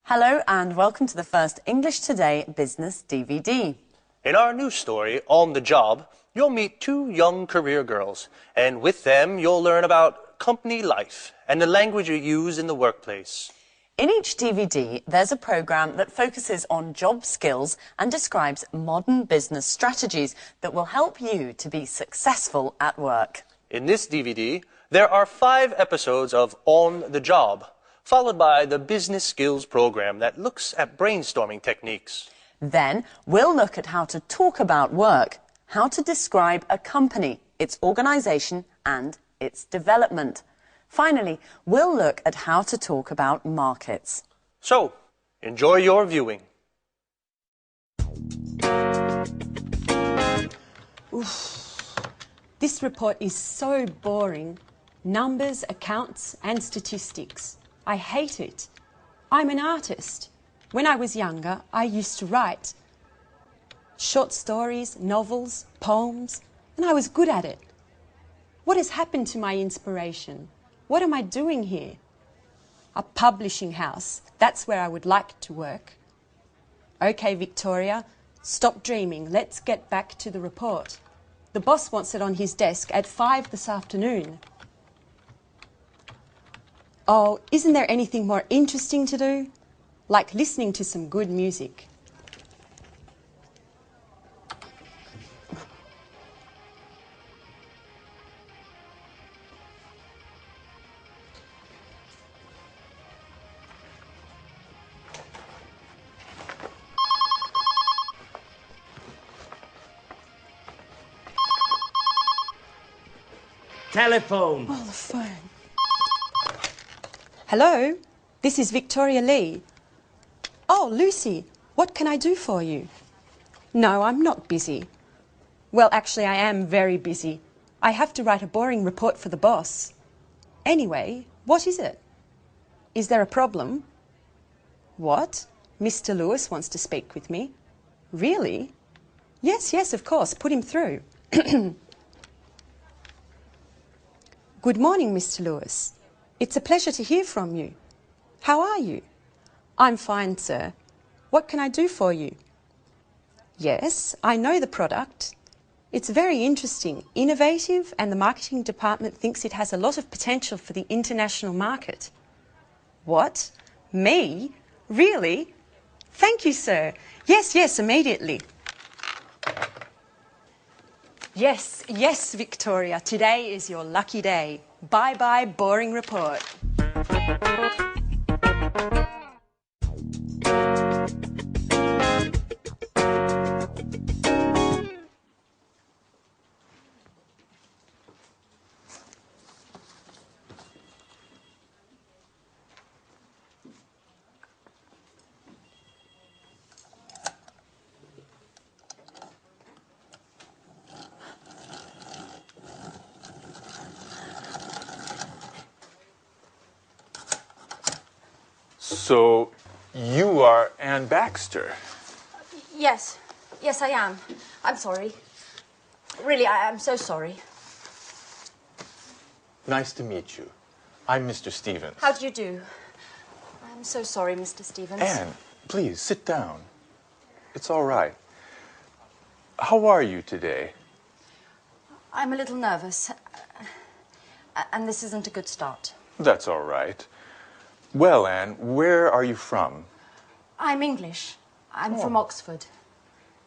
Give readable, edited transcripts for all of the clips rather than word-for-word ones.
Hello and welcome to the first English Today business DVD. In our new story, On the Job, you'll meet two young career girls, and with them you'll learn about company life and the language you use in the workplace. In each DVD, there's a program that focuses on job skills and describes modern business strategies that will help you to be successful at work. In this DVD, there are 5 episodes of On the Job, followed by the business skills program that looks at brainstorming techniques. Then we'll look at how to talk about work, how to describe a company, its organisation and its development. Finally, we'll look at how to talk about markets. So, enjoy your viewing. Oof. This report is so boring. Numbers, accounts and statistics. I hate it. I'm an artist. When I was younger, I used to write short stories, novels, poems, and I was good at it. What has happened to my inspiration? What am I doing here? A publishing house. That's where I would like to work. Okay, Victoria, stop dreaming. Let's get back to the report. The boss wants it on his desk at 5 this afternoon. Oh, isn't there anything more interesting to do? Like listening to some good music. Telephone. Oh, the phone. Hello, this is Victoria Lee. Oh, Lucy, what can I do for you? No, I'm not busy. Well, actually, I am very busy. I have to write a boring report for the boss. Anyway, what is it? Is there a problem? What? Mr. Lewis wants to speak with me. Really? Yes, of course. Put him through. Good morning, Mr. Lewis. It's a pleasure to hear from you. How are you? I'm fine, sir. What can I do for you? Yes, I know the product. It's very interesting, innovative, and the marketing department thinks it has a lot of potential for the international market. What? Me? Really? Thank you, sir. Yes, immediately. Yes, Victoria. Today is your lucky day. Bye-bye, boring report. So, you are Anne Baxter. Yes, I am. I'm sorry. Really, I'm so sorry. Nice to meet you. I'm Mr. Stevens. How do you do? I'm so sorry, Mr. Stevens. Anne, please, sit down. It's all right. How are you today? I'm a little nervous. And this isn't a good start. That's all right. Well, Anne, where are you from? I'm English. I'm from Oxford.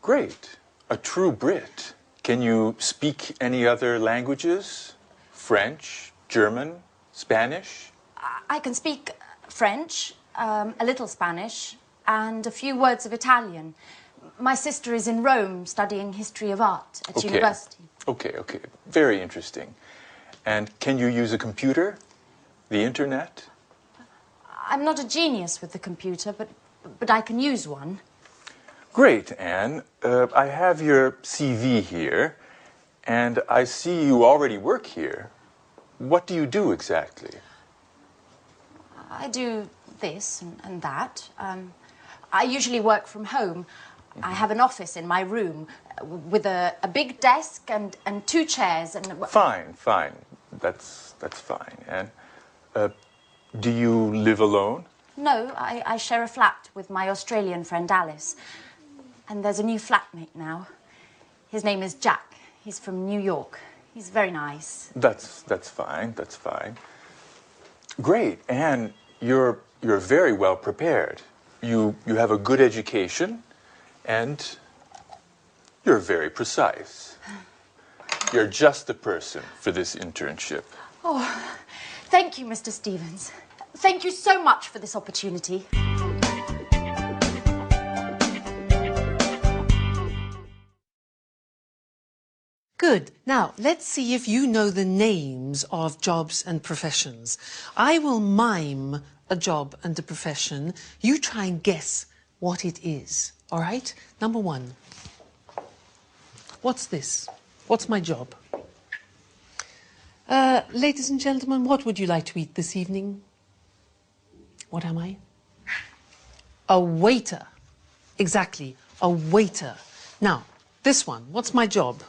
Great. A true Brit. Can you speak any other languages? French, German, Spanish? I can speak French, a little Spanish, and a few words of Italian. My sister is in Rome studying history of art at university. Okay. Very interesting. And can you use a computer? The internet? I'm not a genius with the computer, but I can use one. Great, Anne. I have your CV here, and I see you already work here. What do you do exactly? I do this and that. I usually work from home. I have an office in my room with a big desk and 2 chairs and... Fine. That's fine. And do you live alone? No, I share a flat with my Australian friend Alice. And there's a new flatmate now. His name is Jack. He's from New York. He's very nice. That's fine, that's fine. Great, and you're very well prepared. You have a good education, and you're very precise. You're just the person for this internship. Oh, thank you, Mr. Stevens. Thank you so much for this opportunity. Good. Now, let's see if you know the names of jobs and professions. I will mime a job and a profession. You try and guess what it is. All right? Number one. What's this? What's my job? Ladies and gentlemen, what would you like to eat this evening? What am I? A waiter. Exactly, a waiter. Now, this one, what's my job?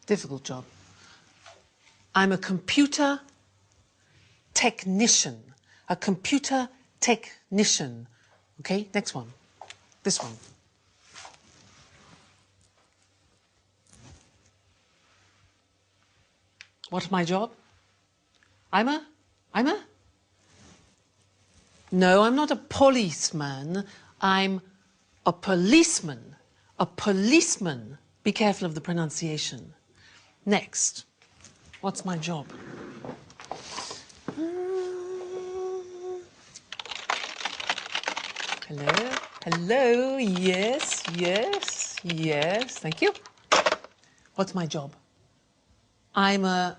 Difficult job. I'm a computer technician. A computer technician. Okay, next one. This one. What's my job? I'm a? No, I'm not a policeman. I'm a policeman. A policeman. Be careful of the pronunciation. Next. What's my job? Hello? Hello? Yes, yes, yes. Thank you. What's my job? I'm a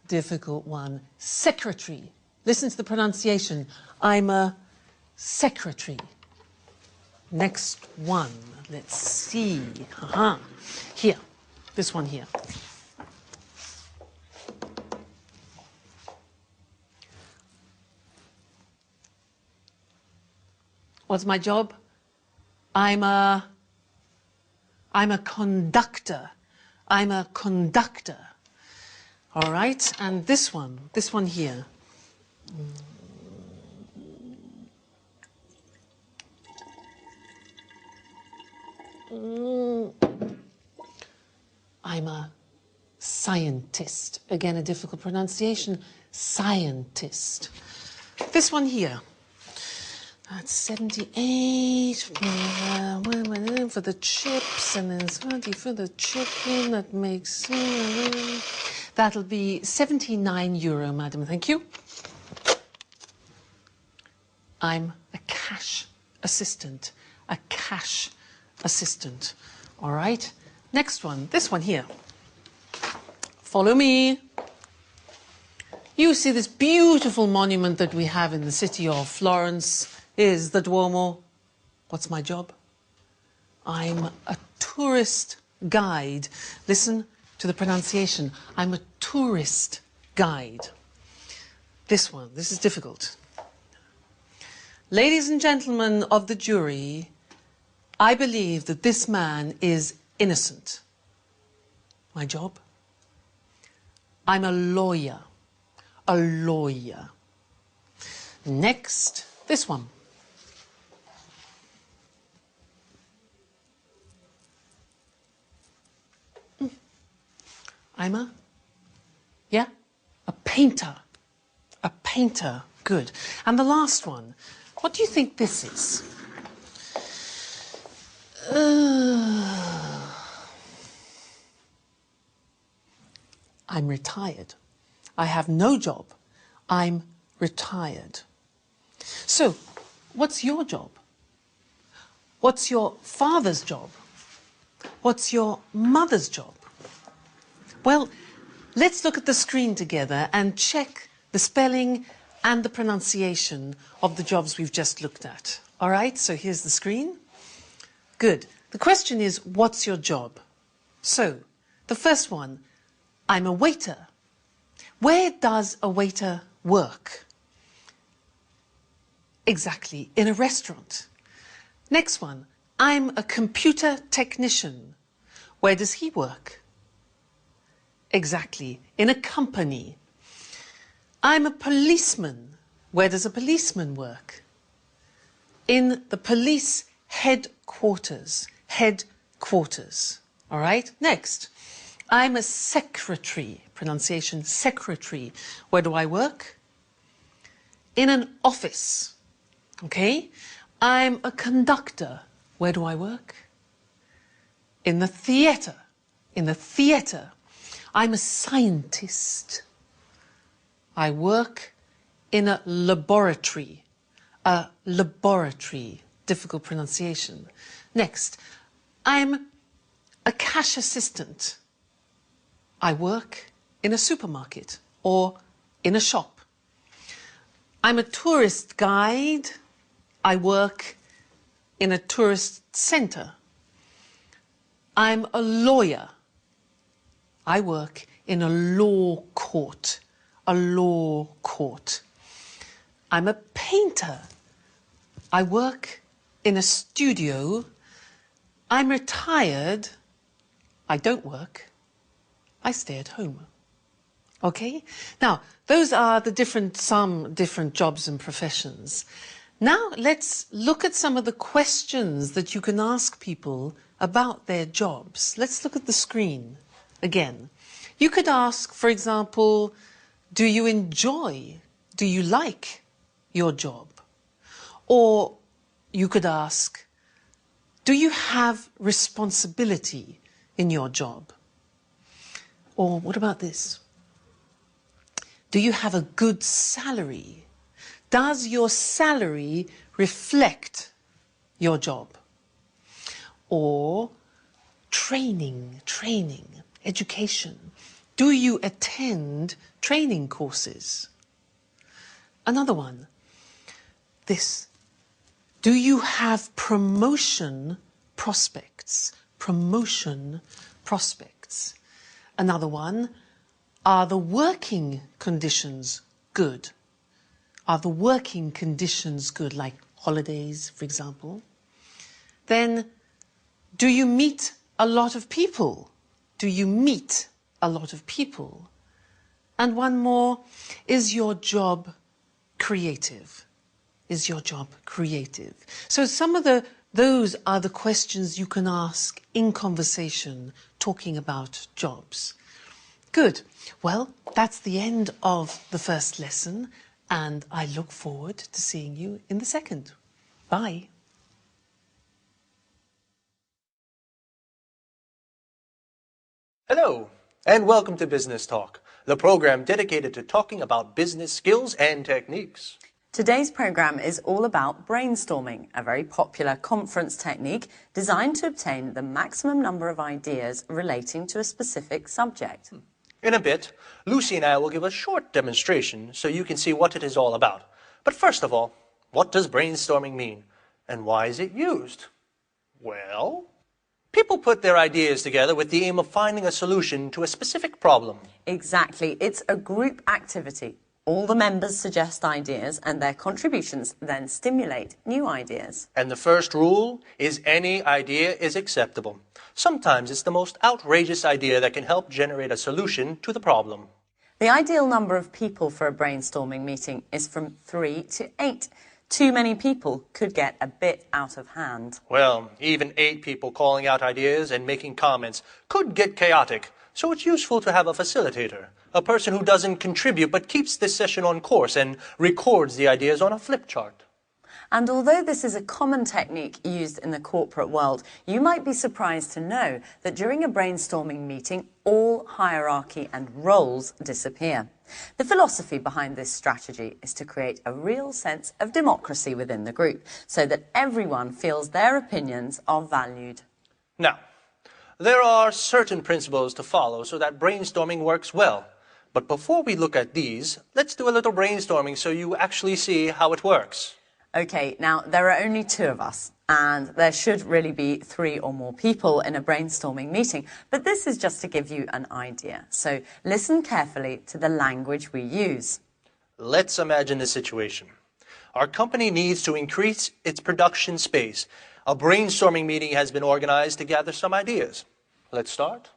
difficult one. Secretary. Listen to the pronunciation. I'm a secretary. Next one. Let's see. Here. This one here. What's my job? I'm a conductor. I'm a conductor. All right, and this one here. I'm a scientist. Again, a difficult pronunciation. Scientist. This one here. That's 78 for the chips, and then 30 for the chicken. That makes... That'll be €79, madam. Thank you. I'm a cash assistant. A cash assistant. All right. Next one. This one here. Follow me. You see this beautiful monument that we have in the city of Florence is the Duomo. What's my job? I'm a tourist guide. Listen to the pronunciation. I'm a tourist guide. This one, this is difficult. Ladies and gentlemen of the jury, I believe that this man is innocent. My job? I'm a lawyer. A lawyer. Next, this one. I'm a painter. A painter. Good. And the last one. What do you think this is? I'm retired. I have no job. I'm retired. So, what's your job? What's your father's job? What's your mother's job? Well, let's look at the screen together and check the spelling and the pronunciation of the jobs we've just looked at. All right, so here's the screen. Good. The question is, what's your job? So, the first one, I'm a waiter. Where does a waiter work? Exactly, in a restaurant. Next one, I'm a computer technician. Where does he work? Exactly. In a company. I'm a policeman. Where does a policeman work? In the police headquarters. Headquarters. All right? Next. I'm a secretary. Pronunciation, secretary. Where do I work? In an office. Okay? I'm a conductor. Where do I work? In the theatre. In the theatre. I'm a scientist. I work in a laboratory. A laboratory. Difficult pronunciation. Next. I'm a cash assistant. I work in a supermarket or in a shop. I'm a tourist guide. I work in a tourist centre. I'm a lawyer. I work in a law court. A law court. I'm a painter. I work in a studio. I'm retired. I don't work. I stay at home. Okay? Now, those are some different jobs and professions. Now, let's look at some of the questions that you can ask people about their jobs. Let's look at the screen again. You could ask, for example, do you like your job? Or you could ask, do you have responsibility in your job? Or what about this? Do you have a good salary? Does your salary reflect your job? Or training, education. Do you attend training courses? Another one, this. Do you have promotion prospects? Promotion prospects. Another one, are the working conditions good? Are the working conditions good, like holidays, for example? Then, do you meet a lot of people? Do you meet a lot of people? And one more, is your job creative? Is your job creative? So those are the questions you can ask in conversation, talking about jobs. Good. Well, that's the end of the first lesson, and I look forward to seeing you in the second. Bye. Hello, and welcome to Business Talk, the program dedicated to talking about business skills and techniques. Today's programme is all about brainstorming, a very popular conference technique designed to obtain the maximum number of ideas relating to a specific subject. In a bit, Lucy and I will give a short demonstration so you can see what it is all about. But first of all, what does brainstorming mean? And why is it used? Well, people put their ideas together with the aim of finding a solution to a specific problem. Exactly. It's a group activity. All the members suggest ideas and their contributions then stimulate new ideas. And the first rule is any idea is acceptable. Sometimes it's the most outrageous idea that can help generate a solution to the problem. The ideal number of people for a brainstorming meeting is from 3 to 8. Too many people could get a bit out of hand. Well, even 8 people calling out ideas and making comments could get chaotic. So it's useful to have a facilitator, a person who doesn't contribute but keeps the session on course and records the ideas on a flip chart. And although this is a common technique used in the corporate world, you might be surprised to know that during a brainstorming meeting, all hierarchy and roles disappear. The philosophy behind this strategy is to create a real sense of democracy within the group, so that everyone feels their opinions are valued. Now, there are certain principles to follow so that brainstorming works well. But before we look at these, let's do a little brainstorming so you actually see how it works. Okay, now there are only 2 of us, and there should really be 3 or more people in a brainstorming meeting, but this is just to give you an idea. So listen carefully to the language we use. Let's imagine the situation. Our company needs to increase its production space. A brainstorming meeting has been organized to gather some ideas. Let's start.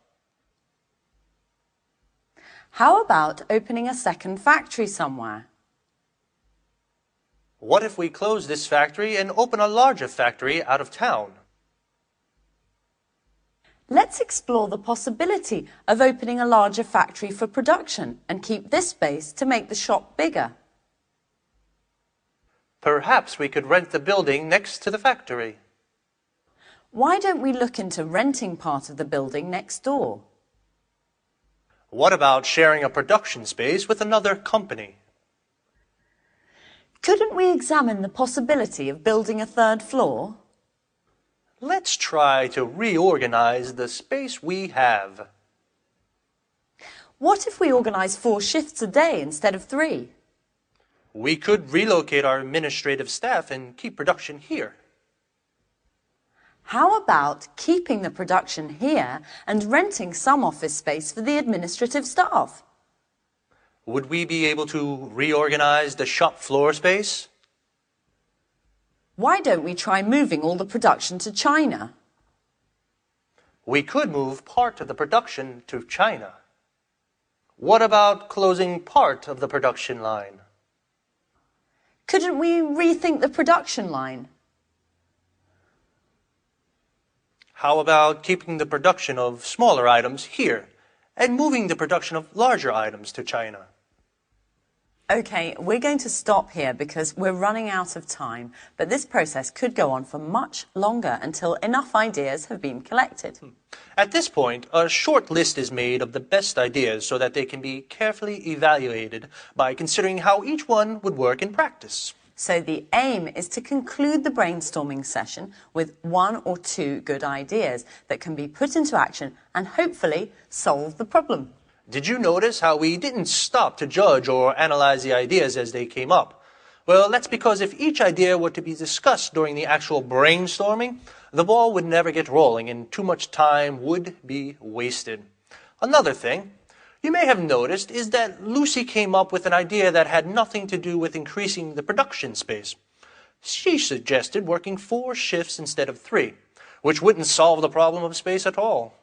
How about opening a second factory somewhere? What if we close this factory and open a larger factory out of town? Let's explore the possibility of opening a larger factory for production and keep this space to make the shop bigger. Perhaps we could rent the building next to the factory. Why don't we look into renting part of the building next door? What about sharing a production space with another company? Couldn't we examine the possibility of building a third floor? Let's try to reorganize the space we have. What if we organise 4 shifts a day instead of 3? We could relocate our administrative staff and keep production here. How about keeping the production here and renting some office space for the administrative staff? Would we be able to reorganize the shop floor space? Why don't we try moving all the production to China? We could move part of the production to China. What about closing part of the production line? Couldn't we rethink the production line? How about keeping the production of smaller items here and moving the production of larger items to China? Okay, we're going to stop here because we're running out of time, but this process could go on for much longer until enough ideas have been collected. At this point, a short list is made of the best ideas so that they can be carefully evaluated by considering how each one would work in practice. So the aim is to conclude the brainstorming session with 1 or 2 good ideas that can be put into action and hopefully solve the problem. Did you notice how we didn't stop to judge or analyze the ideas as they came up? Well, that's because if each idea were to be discussed during the actual brainstorming, the ball would never get rolling and too much time would be wasted. Another thing you may have noticed is that Lucy came up with an idea that had nothing to do with increasing the production space. She suggested working 4 shifts instead of 3, which wouldn't solve the problem of space at all.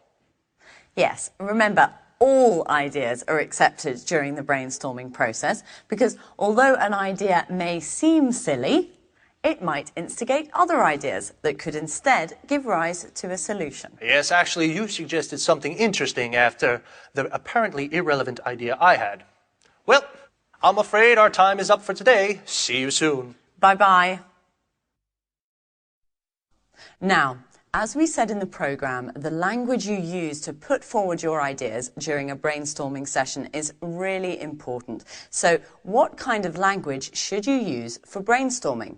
Yes, remember, all ideas are accepted during the brainstorming process because although an idea may seem silly, it might instigate other ideas that could instead give rise to a solution. Yes, actually, you suggested something interesting after the apparently irrelevant idea I had. Well, I'm afraid our time is up for today. See you soon. Bye-bye. Now, as we said in the programme, the language you use to put forward your ideas during a brainstorming session is really important. So, what kind of language should you use for brainstorming?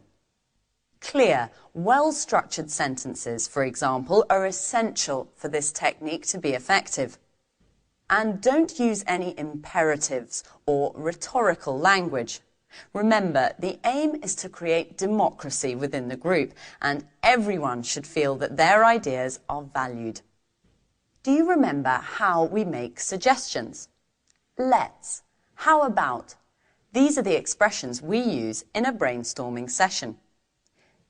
Clear, well-structured sentences, for example, are essential for this technique to be effective. And don't use any imperatives or rhetorical language. Remember, the aim is to create democracy within the group, and everyone should feel that their ideas are valued. Do you remember how we make suggestions? Let's, how about? These are the expressions we use in a brainstorming session.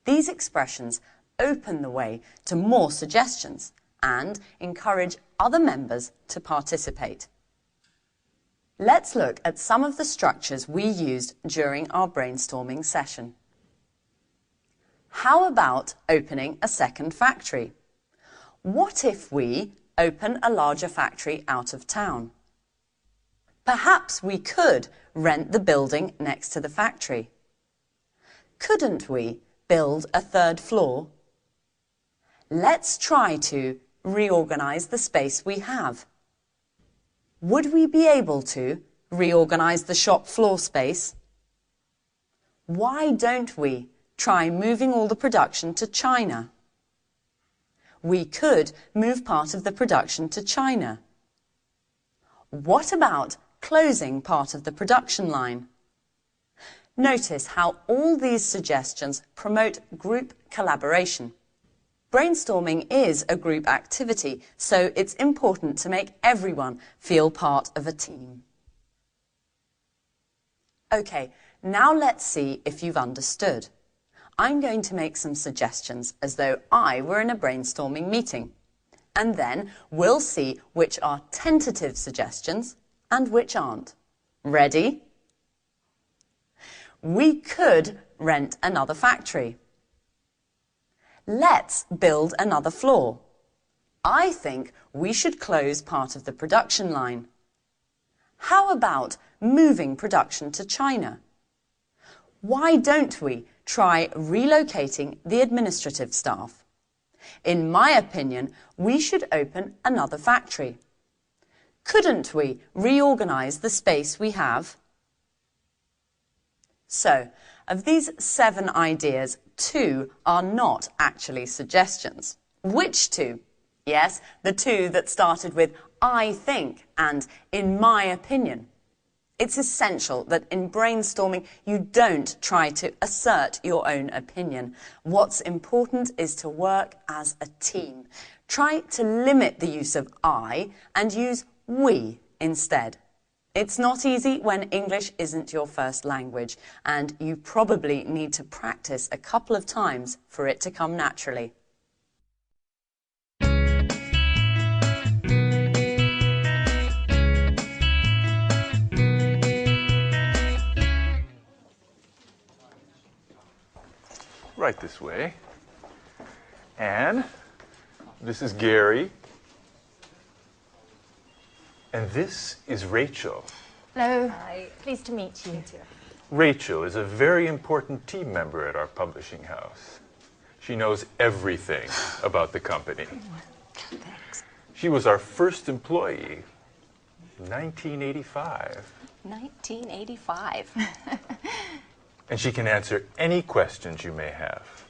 These expressions open the way to more suggestions and encourage other members to participate. Let's look at some of the structures we used during our brainstorming session. How about opening a second factory? What if we open a larger factory out of town? Perhaps we could rent the building next to the factory. Couldn't we build a third floor? Let's try to reorganize the space we have. Would we be able to reorganize the shop floor space? Why don't we try moving all the production to China? We could move part of the production to China. What about closing part of the production line? Notice how all these suggestions promote group collaboration. Brainstorming is a group activity, so it's important to make everyone feel part of a team. Okay, now let's see if you've understood. I'm going to make some suggestions as though I were in a brainstorming meeting. And then we'll see which are tentative suggestions and which aren't. Ready? We could rent another factory. Let's build another floor. I think we should close part of the production line. How about moving production to China? Why don't we try relocating the administrative staff? In my opinion, we should open another factory. Couldn't we reorganize the space we have? So, of these 7 ideas, 2 are not actually suggestions. Which 2? Yes, the 2 that started with I think and in my opinion. It's essential that in brainstorming you don't try to assert your own opinion. What's important is to work as a team. Try to limit the use of I and use we instead. It's not easy when English isn't your first language, and you probably need to practice a couple of times for it to come naturally. Right this way. And this is Gary. And this is Rachel. Hello. Hi. Pleased to meet you. Rachel is a very important team member at our publishing house. She knows everything about the company. Thanks. She was our first employee, 1985. 1985. And she can answer any questions you may have.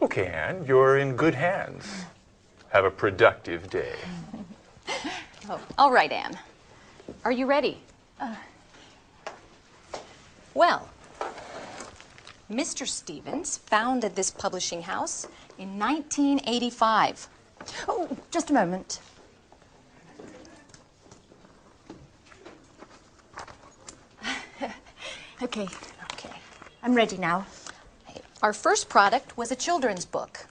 Okay, Anne, you're in good hands. Have a productive day. Oh, all right, Anne. Are you ready? Well, Mr. Stevens founded this publishing house in 1985. Oh, just a moment. Okay. I'm ready now. Our first product was a children's book.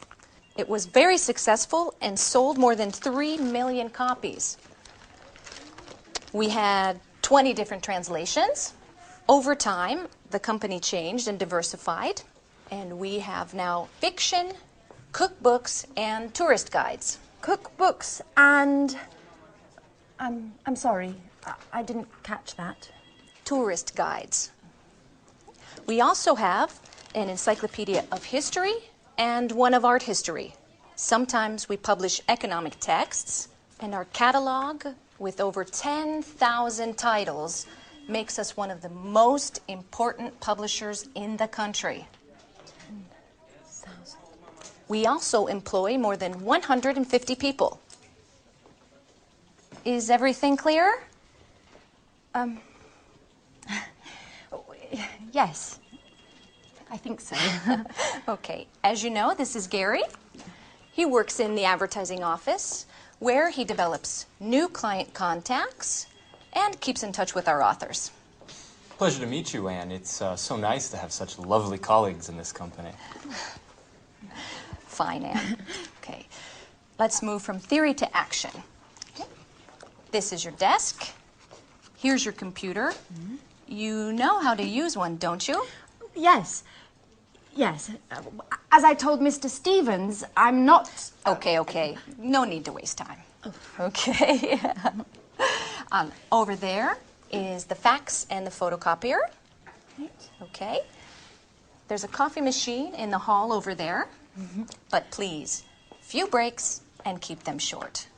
It was very successful and sold more than 3 million copies. We had 20 different translations. Over time, the company changed and diversified, and we have now fiction, cookbooks, and tourist guides. Cookbooks and... I'm sorry, I didn't catch that. Tourist guides. We also have an encyclopedia of history and one of art history. Sometimes we publish economic texts, and our catalog with over 10,000 titles makes us one of the most important publishers in the country. 10,000. We also employ more than 150 people. Is everything clear? Yes, I think so. Okay, as you know, this is Gary. He works in the advertising office, where he develops new client contacts and keeps in touch with our authors. Pleasure to meet you, Anne. It's so nice to have such lovely colleagues in this company. Fine, Anne. Okay, let's move from theory to action. Okay. This is your desk. Here's your computer. Mm-hmm. You know how to use one, don't you? Yes. As I told Mr. Stevens, I'm not... Okay. No need to waste time. Okay. Over there is the fax and the photocopier. Okay. There's a coffee machine in the hall over there. Mm-hmm. But please, few breaks and keep them short.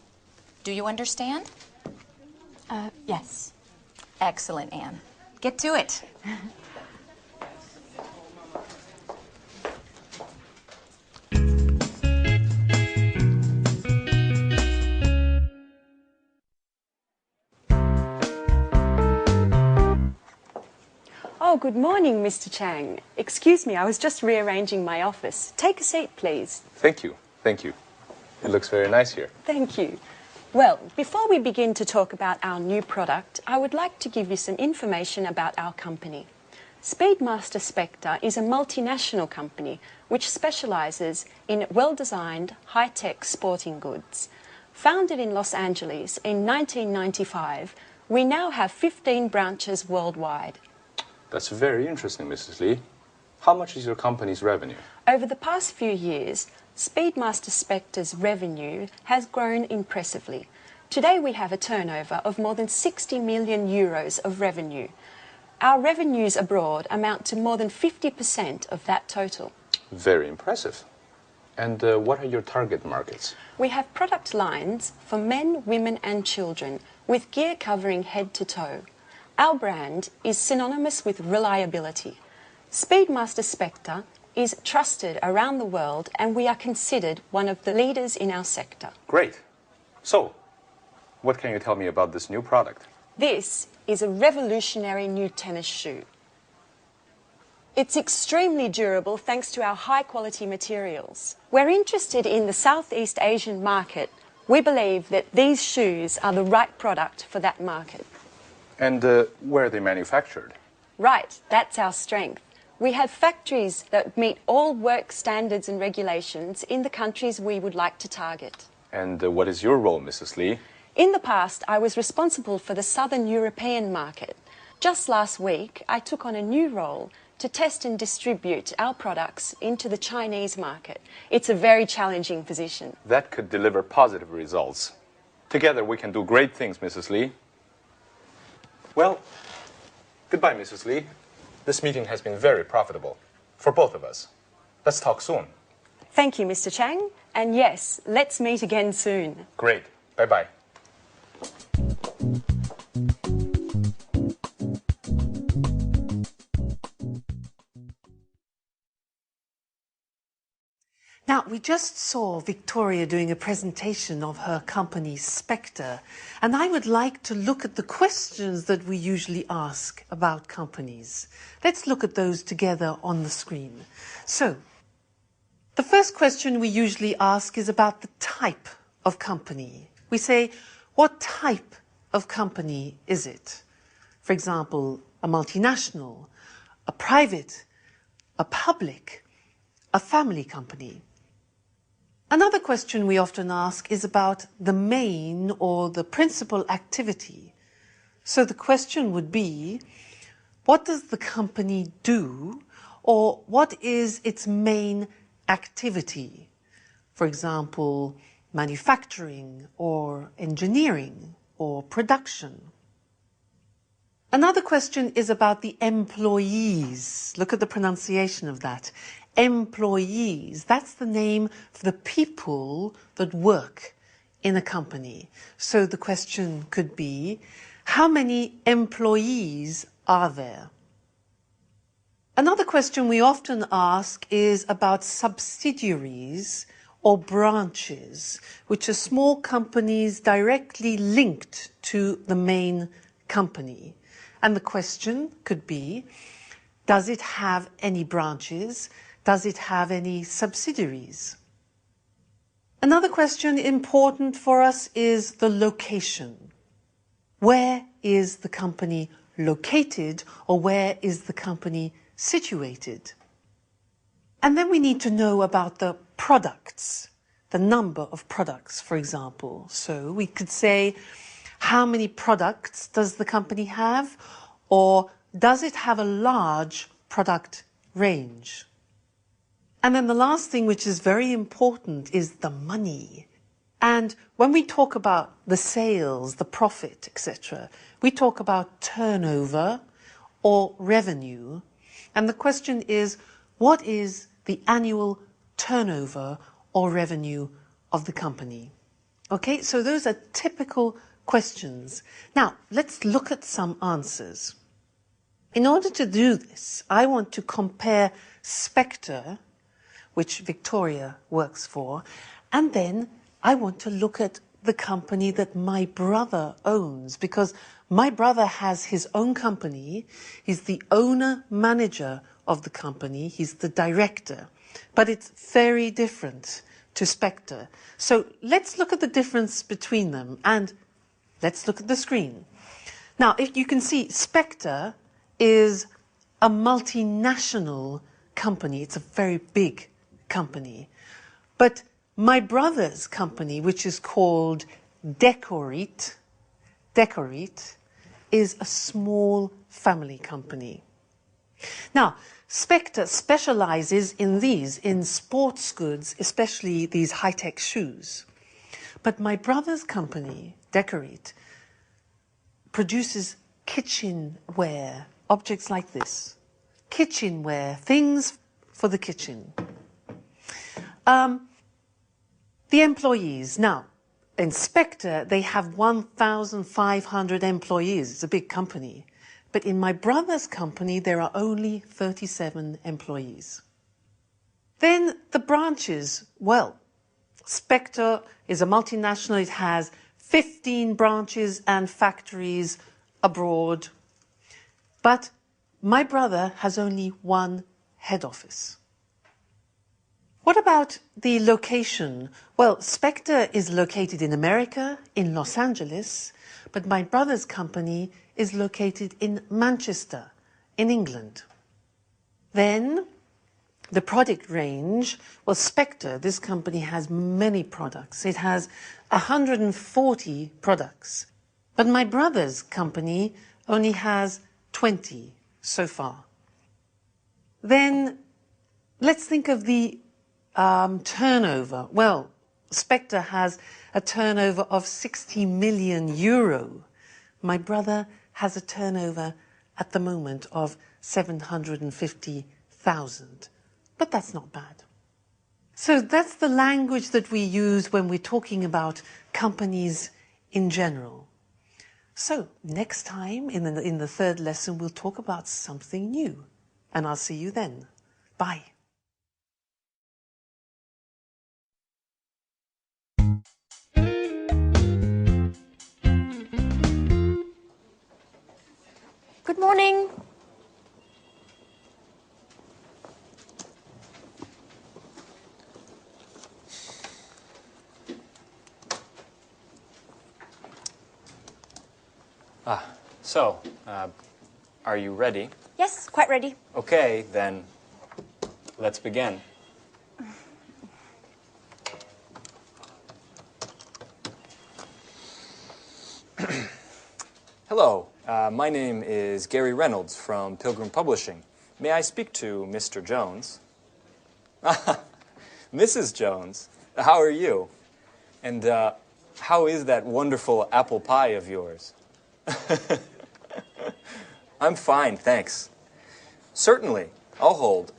Do you understand? Yes. Excellent, Anne. Get to it. Oh, good morning, Mr. Chang. Excuse me, I was just rearranging my office. Take a seat, please. Thank you. It looks very nice here. Thank you. Well, before we begin to talk about our new product, I would like to give you some information about our company. Speedmaster Spectre is a multinational company which specialises in well-designed, high-tech sporting goods. Founded in Los Angeles in 1995, we now have 15 branches worldwide. That's very interesting, Mrs. Lee. How much is your company's revenue? Over the past few years, Speedmaster Spectre's revenue has grown impressively. Today we have a turnover of more than 60 million euros of revenue. Our revenues abroad amount to more than 50% of that total. Very impressive. And what are your target markets? We have product lines for men, women and children with gear covering head to toe. Our brand is synonymous with reliability. Speedmaster Spectre is trusted around the world and we are considered one of the leaders in our sector. Great. So, what can you tell me about this new product? This is a revolutionary new tennis shoe. It's extremely durable thanks to our high-quality materials. We're interested in the Southeast Asian market. We believe that these shoes are the right product for that market. And where are they manufactured? Right, that's our strength. We have factories that meet all work standards and regulations in the countries we would like to target. And what is your role, Mrs. Lee? In the past, I was responsible for the Southern European market. Just last week, I took on a new role to test and distribute our products into the Chinese market. It's a very challenging position. That could deliver positive results. Together we can do great things, Mrs. Lee. Well, goodbye, Mrs. Lee. This meeting has been very profitable for both of us. Let's talk soon. Thank you, Mr. Chang. And yes, let's meet again soon. Great. Bye-bye. Now, we just saw Victoria doing a presentation of her company, Spectre, and I would like to look at the questions that we usually ask about companies. Let's look at those together on the screen. So, the first question we usually ask is about the type of company. We say, what type of company is it? For example, a multinational, a private, a public, a family company. Another question we often ask is about the main or the principal activity. So the question would be, what does the company do, or what is its main activity? For example, manufacturing or engineering or production. Another question is about the employees. Look at the pronunciation of that. Employees, that's the name for the people that work in a company. So the question could be, how many employees are there? Another question we often ask is about subsidiaries or branches, which are small companies directly linked to the main company. And the question could be, does it have any branches? Does it have any subsidiaries? Another question important for us is the location. Where is the company located, or where is the company situated? And then we need to know about the products, the number of products, for example. So we could say, how many products does the company have, or does it have a large product range? And then the last thing, which is very important, is the money. And when we talk about the sales, the profit, etc., we talk about turnover or revenue. And the question is, what is the annual turnover or revenue of the company? Okay, so those are typical questions. Now, let's look at some answers. In order to do this, I want to compare Spectre, which Victoria works for, and then I want to look at the company that my brother owns, because my brother has his own company. He's the owner-manager of the company. He's the director. But it's very different to Spectre. So let's look at the difference between them, and let's look at the screen. Now, if you can see, Spectre is a multinational company. It's a very big company. But My brother's company, which is called Decorate, is a small family company. Now, Spectre specializes in these, in sports goods, especially these high-tech shoes. But my brother's company, Decorate, produces kitchenware, objects like this. Kitchenware, things for the kitchen. The employees. Now, in Spectre, they have 1,500 employees. It's a big company. But in my brother's company, there are only 37 employees. Then the branches. Well, Spectre is a multinational. It has 15 branches and factories abroad. But my brother has only one head office. What about the location? Well, Spectre is located in America, in Los Angeles, but my brother's company is located in Manchester, in England. Then, the product range, well, Spectre, this company has many products. It has 140 products. But my brother's company only has 20 so far. Then, let's think of the turnover. Well, Spectre has a turnover of 60 million euro. My brother has a turnover at the moment of 750,000. But that's not bad. So that's the language that we use when we're talking about companies in general. So next time in the third lesson, we'll talk about something new. And I'll see you then. Bye. Good morning. So, are you ready? Yes, quite ready. Okay, then let's begin. Hello, my name is Gary Reynolds from Pilgrim Publishing. May I speak to Mr. Jones? Mrs. Jones, how are you? And how is that wonderful apple pie of yours? I'm fine, thanks. Certainly, I'll hold.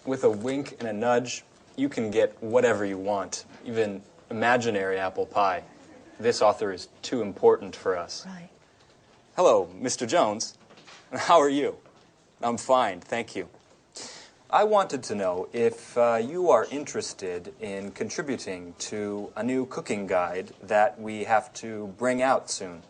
With a wink and a nudge, you can get whatever you want, even imaginary apple pie. This author is too important for us. Right. Hello, Mr. Jones. How are you? I'm fine, thank you. I wanted to know if you are interested in contributing to a new cooking guide that we have to bring out soon.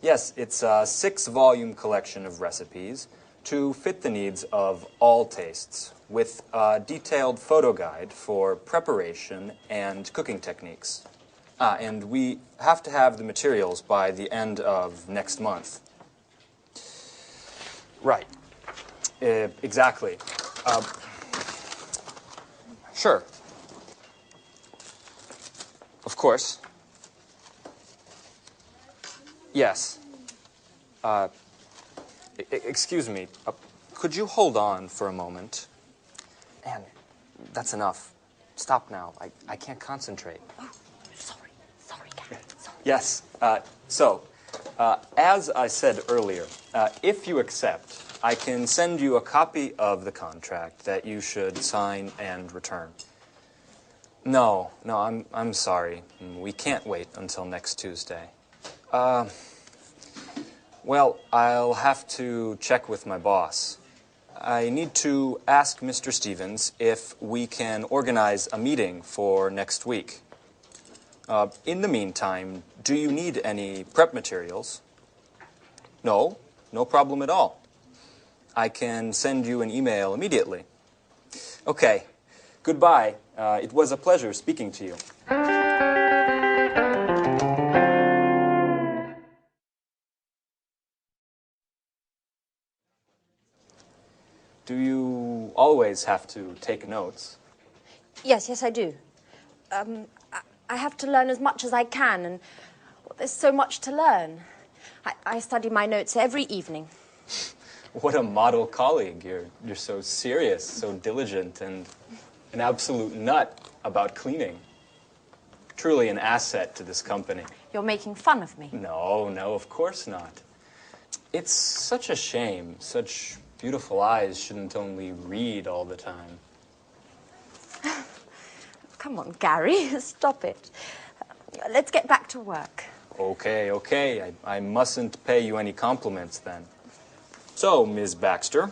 Yes, it's a 6-volume collection of recipes to fit the needs of all tastes, with a detailed photo guide for preparation and cooking techniques. And we have to have the materials by the end of next month. Right. Exactly. Sure. Of course. Yes. Excuse me. Could you hold on for a moment? Anne, that's enough. Stop now. I can't concentrate. Oh, sorry, Gary. Sorry. Yes. As I said earlier, if you accept, I can send you a copy of the contract that you should sign and return. No, I'm sorry. We can't wait until next Tuesday. Well, I'll have to check with my boss. I need to ask Mr. Stevens if we can organize a meeting for next week. In the meantime, do you need any prep materials? No problem at all. I can send you an email immediately. Okay, goodbye. It was a pleasure speaking to you. Do you always have to take notes? Yes, I do. I have to learn as much as I can, and there's so much to learn. I study my notes every evening. What a model colleague. You're so serious, so diligent, and an absolute nut about cleaning. Truly an asset to this company. You're making fun of me. No, of course not. It's such a shame. Such beautiful eyes shouldn't only read all the time. Come on, Gary, stop it. Let's get back to work. Okay. I mustn't pay you any compliments then. So, Ms. Baxter,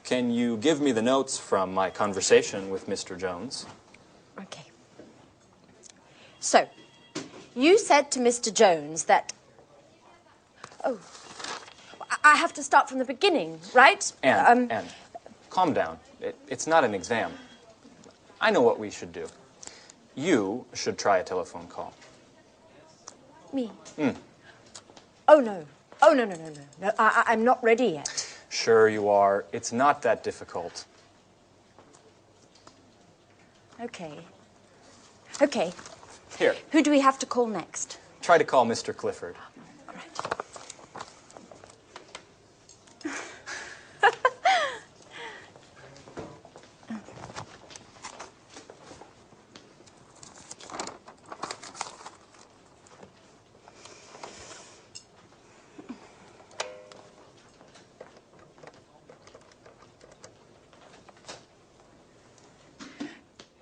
can you give me the notes from my conversation with Mr. Jones? Okay. So, you said to Mr. Jones that... Oh, I have to start from the beginning, right? Anne, calm down. It's not an exam. I know what we should do. You should try a telephone call. Me? Oh, no. No, I'm not ready yet. Sure you are. It's not that difficult. Okay. Here, Who do we have to call next? try to call Mr. Clifford. All right.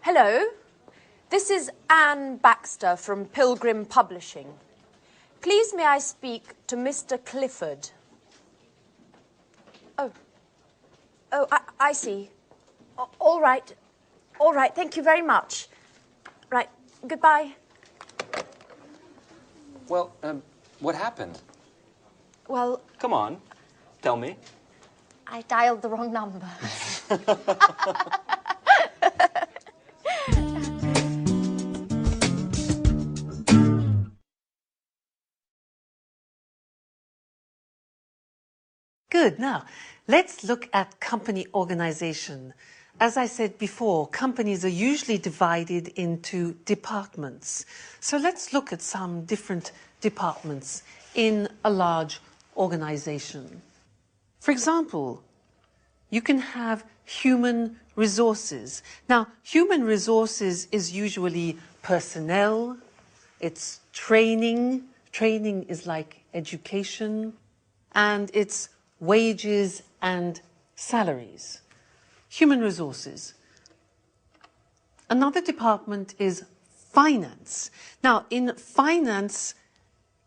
Hello, this is Anne Baxter from Pilgrim Publishing. Please may I speak to Mr. Clifford? Oh, I see. All right, thank you very much. Right, goodbye. Well, what happened? Well, Come on, tell me. I dialed the wrong number. Good. Now, let's look at company organization. As I said before, companies are usually divided into departments. So let's look at some different departments in a large organization. For example, you can have human resources. Now, human resources is usually personnel, it's training. Training is like education, and it's wages and salaries. Human resources. Another department is finance. Now, in finance,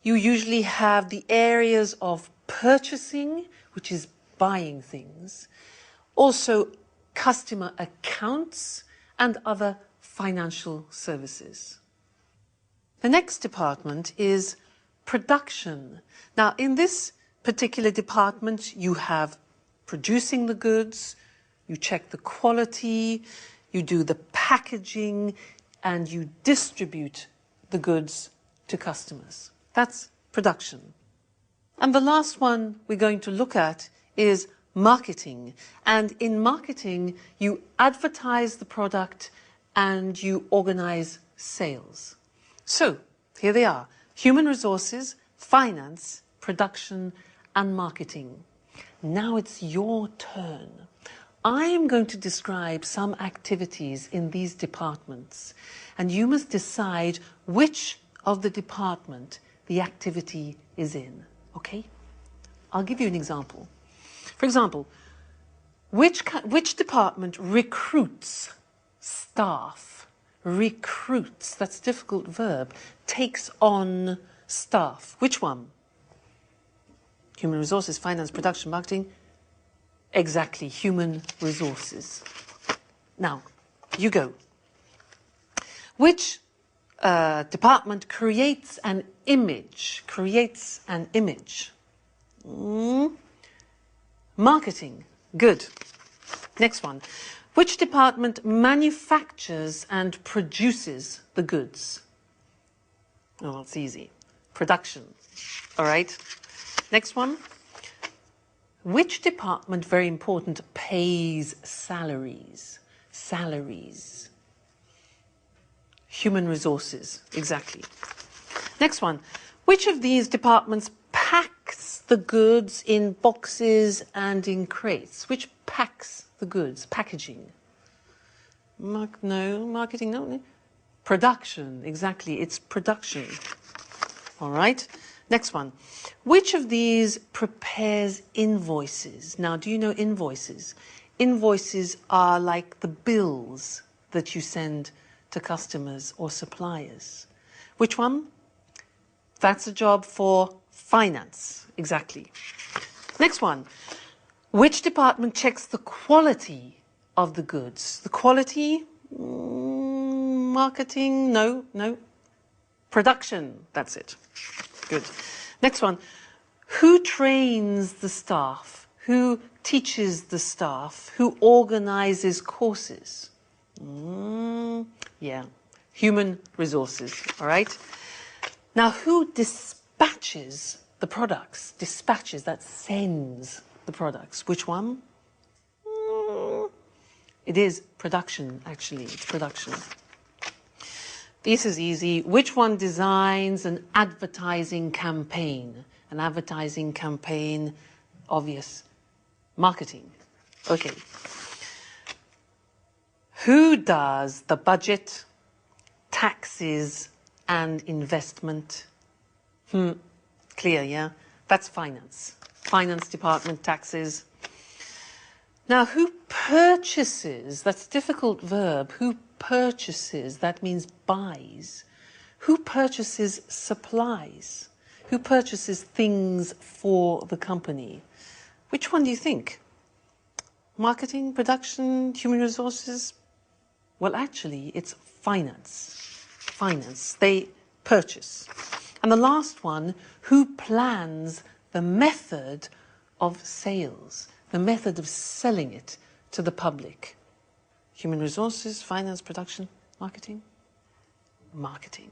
you usually have the areas of purchasing, which is buying things, also customer accounts and other financial services. The next department is production. Now, in this particular department, you have producing the goods, you check the quality, you do the packaging, and you distribute the goods to customers. That's production. And the last one we're going to look at is marketing. And in marketing, you advertise the product and you organize sales. So, here they are: human resources, finance, production, and marketing. Now it's your turn. I am going to describe some activities in these departments, and you must decide which of the department the activity is in, okay? I'll give you an example. For example, which department recruits staff? Recruits, that's a difficult verb, takes on staff. Which one? Human resources, finance, production, marketing. Exactly, human resources. Now, you go. Which department creates an image? Creates an image. Marketing. Good. Next one. Which department manufactures and produces the goods? Oh, it's easy. Production. All right. Next one. Which department, very important, pays salaries? Salaries. Human resources, exactly. Next one. Which of these departments packs the goods in boxes and in crates? Which packs the goods? Packaging. No. Marketing, no. Production, exactly. It's production. All right. Next one. Which of these prepares invoices? Now, do you know invoices? Invoices are like the bills that you send to customers or suppliers. Which one? That's a job for finance, exactly. Next one. Which department checks the quality of the goods? The quality? Marketing? No. Production, that's it. Good. Next one. Who trains the staff? Who teaches the staff? Who organizes courses? Yeah. Human resources, all right? Now, who dispatches the products? Dispatches, that sends the products. Which one? It is production, actually. It's production. This is easy. Which one designs an advertising campaign? An advertising campaign, obvious. Marketing. Okay. Who does the budget, taxes, and investment? Clear, yeah? That's finance. Finance department, taxes. Now, who purchases? That's a difficult verb. Who purchases? That means buys. Who purchases supplies? Who purchases things for the company? Which one do you think? Marketing, production, human resources? Well, actually, it's finance. Finance. They purchase. And the last one, who plans the method of sales? The method of selling it to the public? Human resources, finance, production, marketing? Marketing.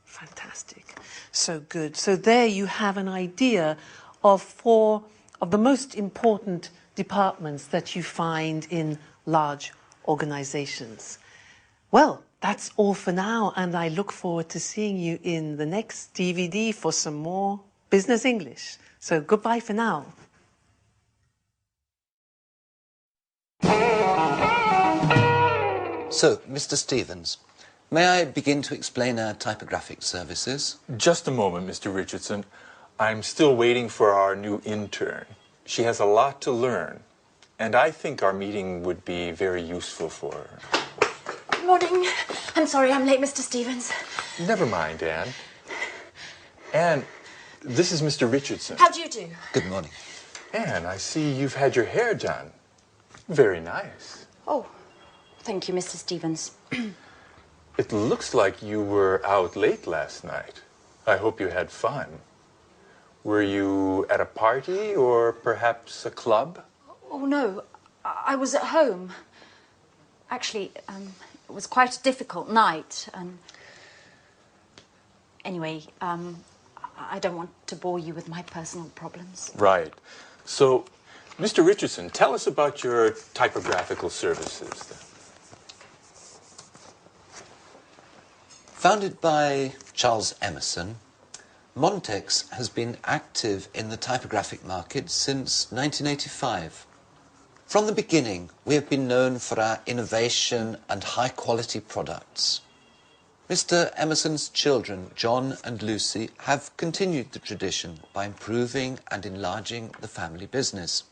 Fantastic. So good. So there you have an idea of 4 of the most important departments that you find in large organizations. Well, that's all for now, and I look forward to seeing you in the next DVD for some more business English. So goodbye for now. So, Mr. Stevens, may I begin to explain our typographic services? Just a moment, Mr. Richardson. I'm still waiting for our new intern. She has a lot to learn, and I think our meeting would be very useful for her. Good morning. I'm sorry I'm late, Mr. Stevens. Never mind, Anne. Anne, this is Mr. Richardson. How do you do? Good morning. Anne, I see you've had your hair done. Very nice. Oh, thank you, Mr. Stevens. It looks like you were out late last night. I hope you had fun. Were you at a party or perhaps a club? Oh, no. I was at home. Actually, it was quite a difficult night. And anyway, I don't want to bore you with my personal problems. Right. So, Mr. Richardson, tell us about your typographical services then. Founded by Charles Emerson, Montex has been active in the typographic market since 1985. From the beginning, we have been known for our innovation and high-quality products. Mr. Emerson's children, John and Lucy, have continued the tradition by improving and enlarging the family business.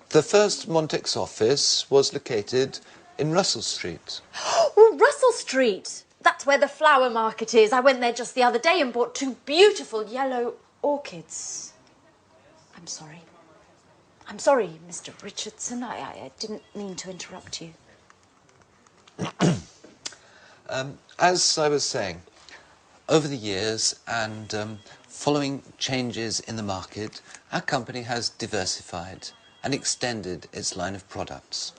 The first Montex office was located in Russell Street. Oh, Russell Street! That's where the flower market is. I went there just the other day and bought 2 beautiful yellow orchids. I'm sorry. I'm sorry, Mr. Richardson. I didn't mean to interrupt you. As I was saying, over the years and following changes in the market, our company has diversified and extended its line of products.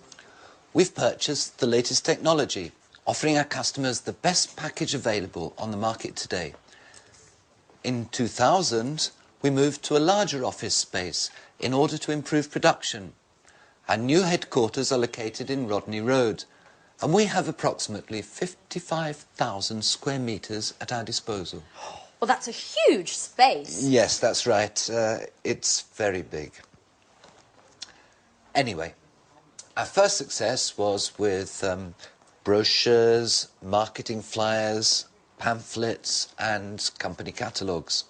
We've purchased the latest technology, offering our customers the best package available on the market today. In 2000, we moved to a larger office space in order to improve production. Our new headquarters are located in Rodney Road, And we have approximately 55,000 square metres at our disposal. Well, that's a huge space. Yes, that's right. It's very big. Anyway, our first success was with brochures, marketing flyers, pamphlets and company catalogues.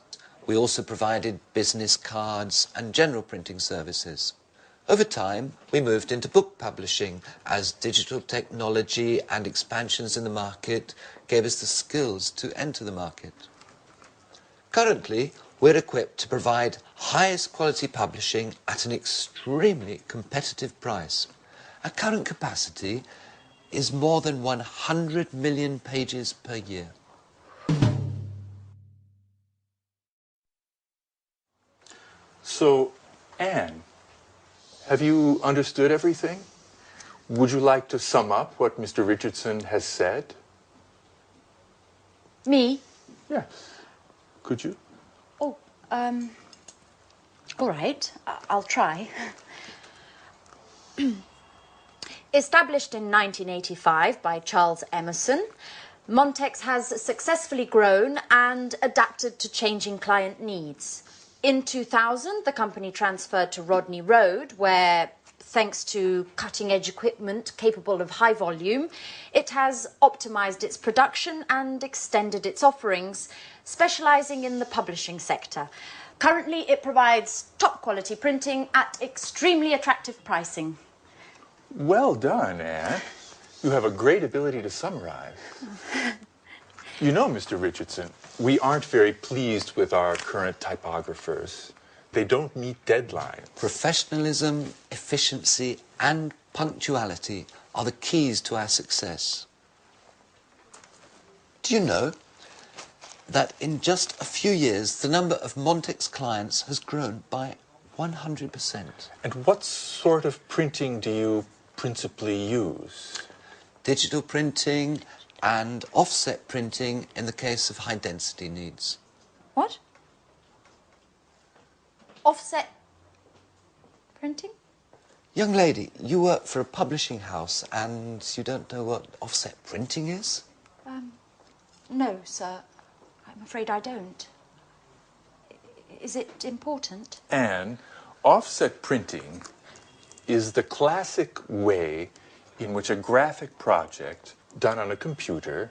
We also provided business cards and general printing services. Over time, we moved into book publishing as digital technology and expansions in the market gave us the skills to enter the market. Currently, we're equipped to provide highest quality publishing at an extremely competitive price. Our current capacity is more than 100 million pages per year. So, Anne, have you understood everything? Would you like to sum up what Mr. Richardson has said? Me? Yes. Could you? Oh, all right. I'll try. Established in 1985 by Charles Emerson, Montex has successfully grown and adapted to changing client needs. In 2000, the company transferred to Rodney Road, where, thanks to cutting-edge equipment capable of high volume, it has optimized its production and extended its offerings, specializing in the publishing sector. Currently, it provides top-quality printing at extremely attractive pricing. Well done, Anne. You have a great ability to summarize. You know, Mr. Richardson, we aren't very pleased with our current typographers. They don't meet deadlines. Professionalism, efficiency and punctuality are the keys to our success. Do you know that in just a few years the number of Montex clients has grown by 100%? And what sort of printing do you principally use? Digital printing and offset printing in the case of high density needs. What? Offset printing? Young lady, you work for a publishing house and you don't know what offset printing is? No, sir. I'm afraid I don't. Is it important? Anne, offset printing is the classic way in which a graphic project done on a computer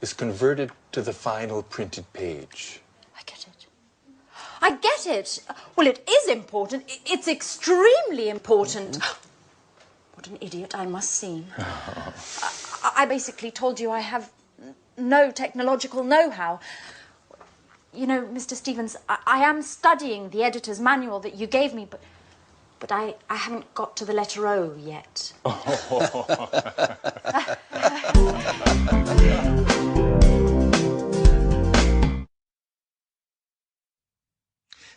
is converted to the final printed page. I get it. I get it. Well, it is important. It's extremely important. What an idiot I must seem. I basically told you I have no technological know-how. You know, Mr. Stevens, I am studying the editor's manual that you gave me, but I haven't got to the letter O yet.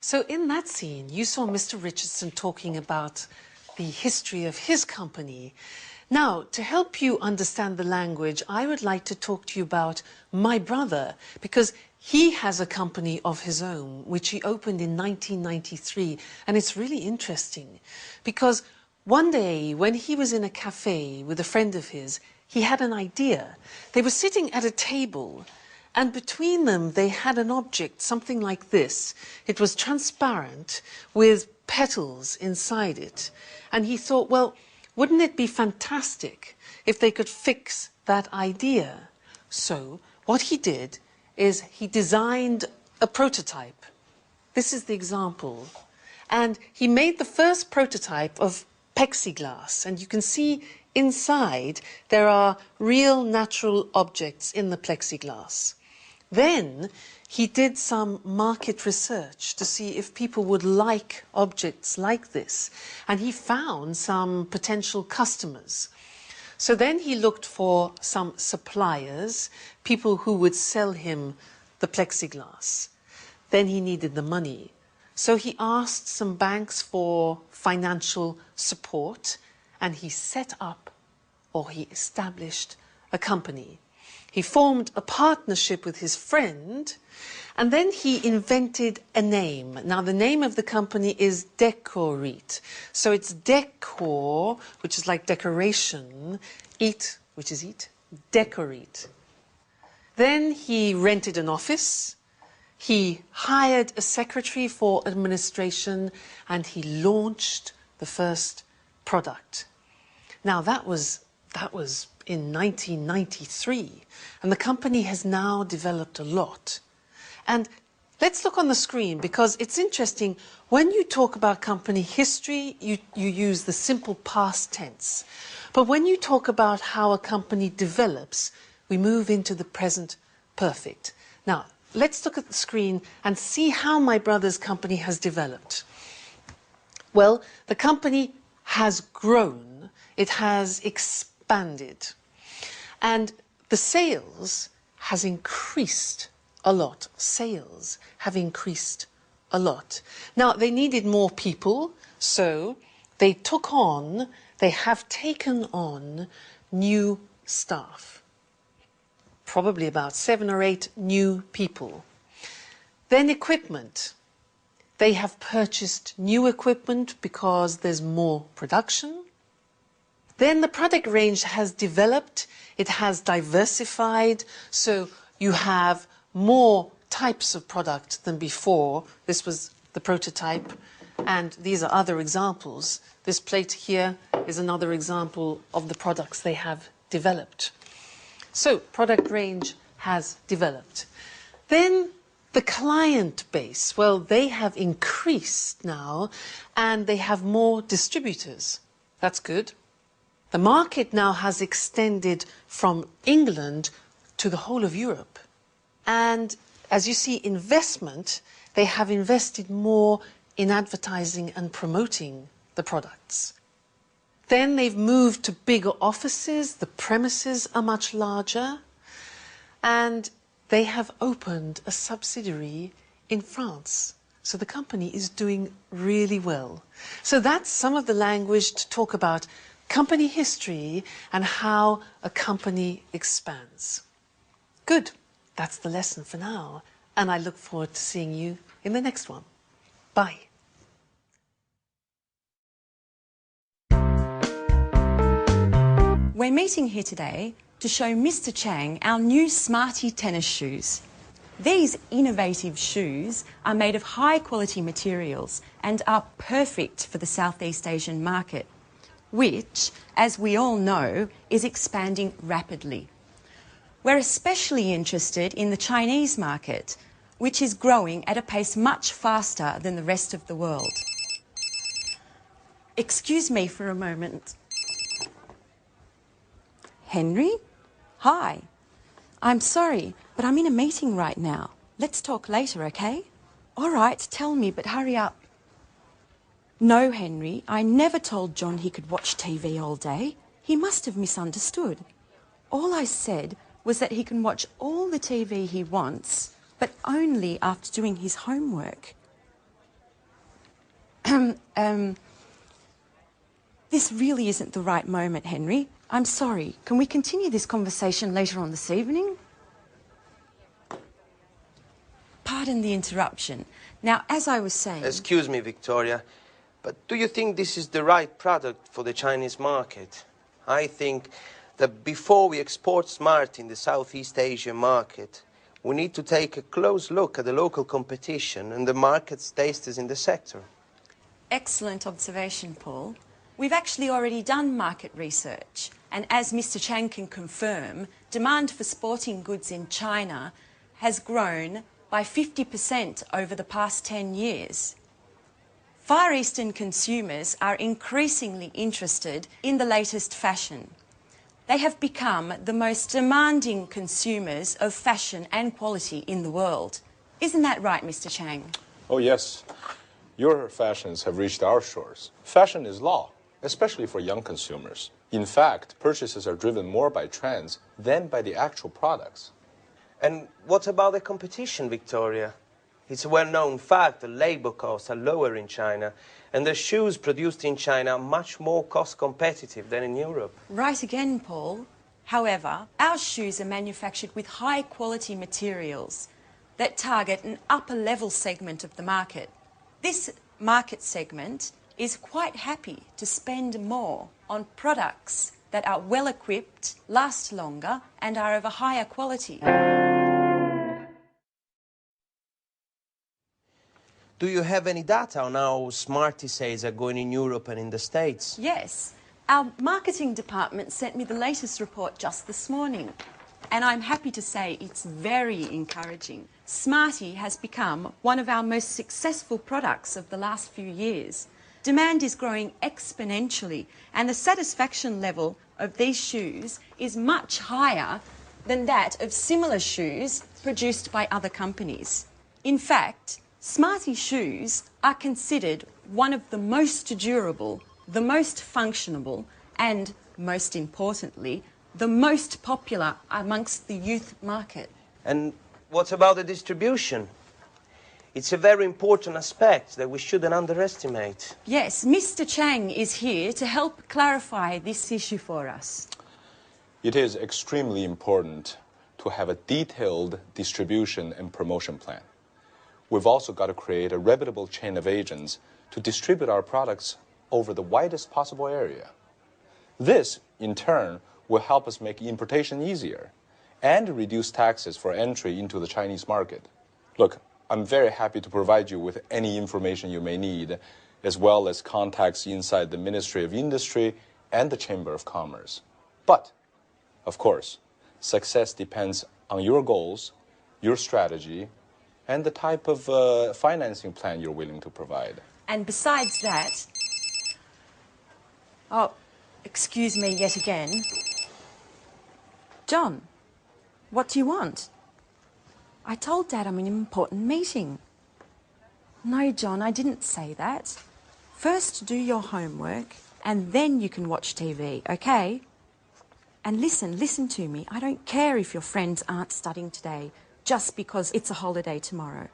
So in that scene, you saw Mr. Richardson talking about the history of his company. Now, to help you understand the language, I would like to talk to you about my brother, because he has a company of his own, which he opened in 1993. And it's really interesting, because one day when he was in a cafe with a friend of his, he had an idea. They were sitting at a table, and between them they had an object, something like this. It was transparent with petals inside it. And he thought, well, wouldn't it be fantastic if they could fix that idea? So what he did is he designed a prototype. This is the example. And he made the first prototype of plexiglass. And you can see inside there are real natural objects in the plexiglass. Then he did some market research to see if people would like objects like this. And he found some potential customers. So then he looked for some suppliers, people who would sell him the plexiglass. Then he needed the money. So he asked some banks for financial support, and he set up, or he established, a company. He formed a partnership with his friend, And then he invented a name. Now, the name of the company is Decorit. So it's decor, which is like decoration, eat, which is eat, Decorit. Then he rented an office. He hired a secretary for administration, and he launched the first product. Now, that was in 1993, and the company has now developed a lot. And let's look on the screen, because it's interesting. When you talk about company history, you use the simple past tense. But when you talk about how a company develops, we move into the present perfect. Now, let's look at the screen and see how my brother's company has developed. Well, the company has grown. It has expanded. And the sales has increased a lot. Sales have increased a lot. Now, they needed more people, so they have taken on new staff. Probably about 7 or 8 new people. Then equipment. They have purchased new equipment because there's more production. Then the product range has developed. It has diversified, so you have more types of product than before. This was the prototype, and these are other examples. This plate here is another example of the products they have developed. So, product range has developed. Then the client base, well, they have increased now, and they have more distributors. That's good. The market now has extended from England to the whole of Europe. And as you see, investment, they have invested more in advertising and promoting the products. Then they've moved to bigger offices, the premises are much larger, and they have opened a subsidiary in France. So the company is doing really well. So that's some of the language to talk about company history and how a company expands. Good. That's the lesson for now, and I look forward to seeing you in the next one. Bye. We're meeting here today to show Mr. Chang our new Smarty tennis shoes. These innovative shoes are made of high-quality materials and are perfect for the Southeast Asian market, which, as we all know, is expanding rapidly. We're especially interested in the Chinese market, which is growing at a pace much faster than the rest of the world. Excuse me for a moment. Henry? Hi. I'm sorry, but I'm in a meeting right now. Let's talk later, okay? All right, tell me, but hurry up. No, Henry, I never told John he could watch TV all day. He must have misunderstood. All I said was that he can watch all the TV he wants, but only after doing his homework. This really isn't the right moment, Henry. I'm sorry. Can we continue this conversation later on this evening? Pardon the interruption. Now, as I was saying... Excuse me, Victoria, but do you think this is the right product for the Chinese market? I think that before we export Smart in the Southeast Asian market, we need to take a close look at the local competition and the market's tasters in the sector. Excellent observation, Paul. We've actually already done market research, and as Mr. Chang can confirm, demand for sporting goods in China has grown by 50% over the past 10 years. Far Eastern consumers are increasingly interested in the latest fashion. They have become the most demanding consumers of fashion and quality in the world. Isn't that right, Mr. Chang? Oh, yes. Your fashions have reached our shores. Fashion is law, especially for young consumers. In fact, purchases are driven more by trends than by the actual products. And what about the competition, Victoria? It's a well-known fact that labor costs are lower in China, and the shoes produced in China are much more cost-competitive than in Europe. Right again, Paul. However, our shoes are manufactured with high-quality materials. that target an upper level segment of the market. This market segment is quite happy to spend more on products that are well equipped, last longer, and are of a higher quality. Do you have any data on how Smarty sales are going in Europe and in the States? Yes. Our marketing department sent me the latest report just this morning, and I'm happy to say it's very encouraging. Smarty has become one of our most successful products of the last few years. Demand is growing exponentially, and the satisfaction level of these shoes is much higher than that of similar shoes produced by other companies. In fact, Smarty shoes are considered one of the most durable, the most functional, and, most importantly, the most popular amongst the youth market. And what about the distribution? It's a very important aspect that we shouldn't underestimate. Yes, Mr. Chang is here to help clarify this issue for us. It is extremely important to have a detailed distribution and promotion plan. We've also got to create a reputable chain of agents to distribute our products over the widest possible area. This, in turn, will help us make importation easier and reduce taxes for entry into the Chinese market. Look, I'm very happy to provide you with any information you may need, as well as contacts inside the Ministry of Industry and the Chamber of Commerce. But, of course, success depends on your goals, your strategy, and the type of financing plan you're willing to provide. And besides that... Oh, excuse me yet again. John, what do you want? I told Dad I'm in an important meeting. No, John, I didn't say that. First do your homework, and then you can watch TV, okay? And listen to me. I don't care if your friends aren't studying today just because it's a holiday tomorrow.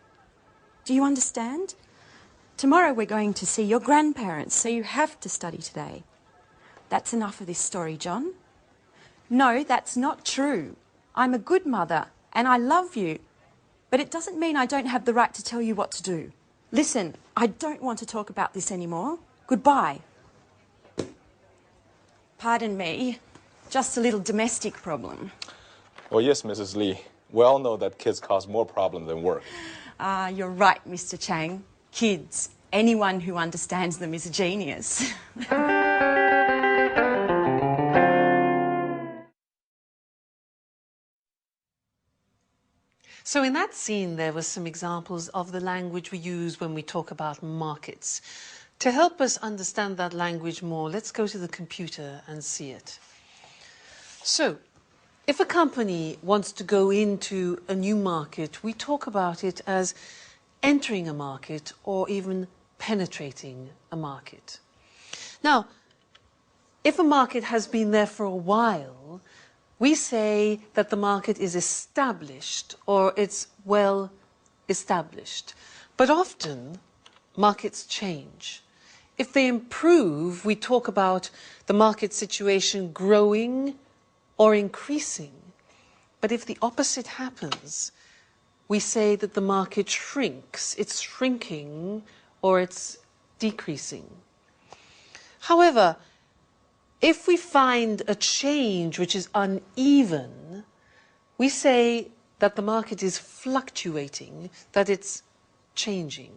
Do you understand? Tomorrow we're going to see your grandparents, so you have to study today. That's enough of this story, John. No, that's not true. I'm a good mother, and I love you. But it doesn't mean I don't have the right to tell you what to do. Listen, I don't want to talk about this anymore. Goodbye. Pardon me, just a little domestic problem. Oh, yes, Mrs. Lee. We all know that kids cause more problems than work. Ah, you're right, Mr. Chang. Kids, anyone who understands them is a genius. So in that scene, there were some examples of the language we use when we talk about markets. To help us understand that language more, let's go to the computer and see it. So, if a company wants to go into a new market, we talk about it as entering a market or even penetrating a market. Now, if a market has been there for a while, we say that the market is established or it's well established. But often, markets change. If they improve, we talk about the market situation growing or increasing. But if the opposite happens, we say that the market shrinks, it's shrinking, or it's decreasing. However, if we find a change which is uneven, we say that the market is fluctuating, that it's changing.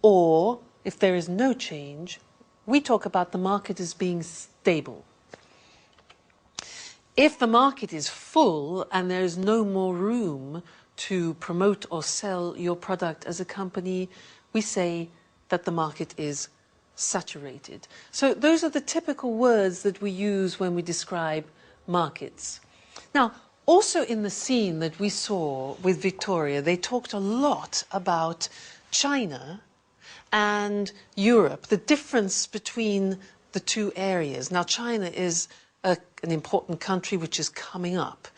Or, if there is no change, we talk about the market as being stable. If the market is full and there is no more room to promote or sell your product as a company, we say that the market is saturated. So those are the typical words that we use when we describe markets. Now, also in the scene that we saw with Victoria, they talked a lot about China and Europe, the difference between the two areas. Now, China is an important country which is coming up.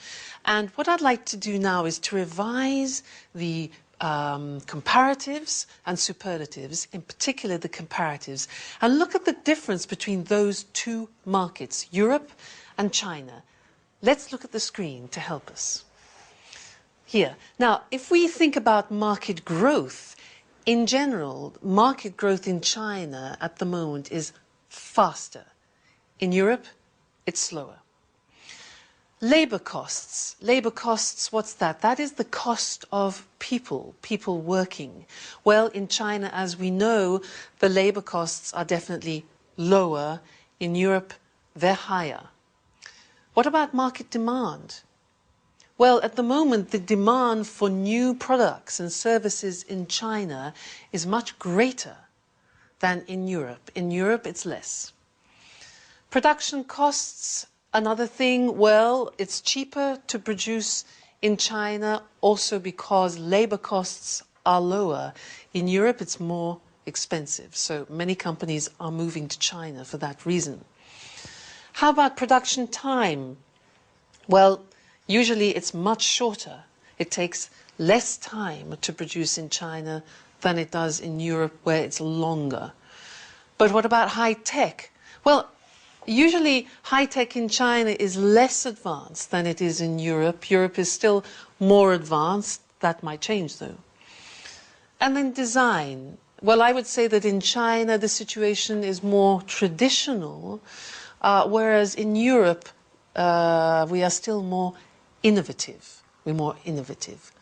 And what I'd like to do now is to revise the comparatives and superlatives, in particular the comparatives, and look at the difference between those two markets, Europe and China. Let's look at the screen to help us. here. Now, if we think about market growth, in general, market growth in China at the moment is faster. In Europe, it's slower. Labor costs. Labor costs, what's that? That is the cost of people working. Well, in China, as we know, the labor costs are definitely lower. In Europe, they're higher. What about market demand? Well, at the moment, the demand for new products and services in China is much greater than in Europe. In Europe, it's less. Production costs, another thing, well, it's cheaper to produce in China also because labor costs are lower. In Europe, it's more expensive. So many companies are moving to China for that reason. How about production time? Well, usually it's much shorter. It takes less time to produce in China than it does in Europe, where it's longer. But what about high tech? Well, usually high tech in China is less advanced than it is in Europe. Europe is still more advanced. That might change, though. And then design. Well, I would say that in China the situation is more traditional, whereas in Europe we are still more innovative. We're more innovative.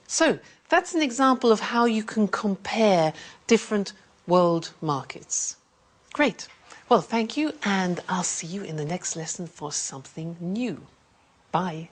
So that's an example of how you can compare different world markets. Great. Well, thank you, and I'll see you in the next lesson for something new. Bye.